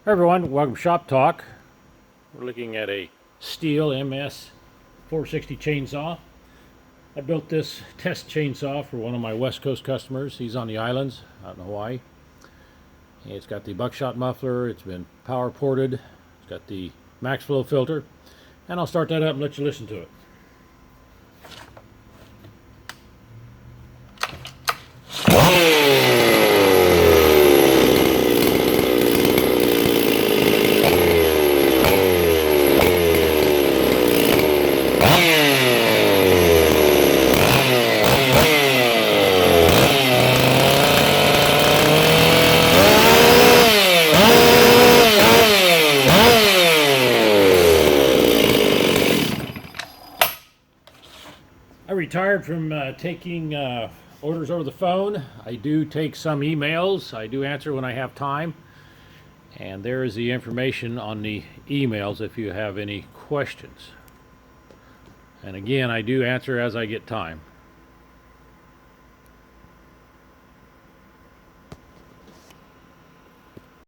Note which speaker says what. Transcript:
Speaker 1: Hi everyone, welcome to Shop Talk. We're looking at a Stihl MS 460 chainsaw. I built this test chainsaw for one of my West Coast customers. He's on the islands out in Hawaii. It's got the buckshot muffler, it's been power ported, it's got the max flow filter, and I'll start that up and let you listen to it. I retired from taking orders over the phone. I do take some emails. I do answer when I have time. And there is the information on the emails if you have any questions. And again, I do answer as I get time.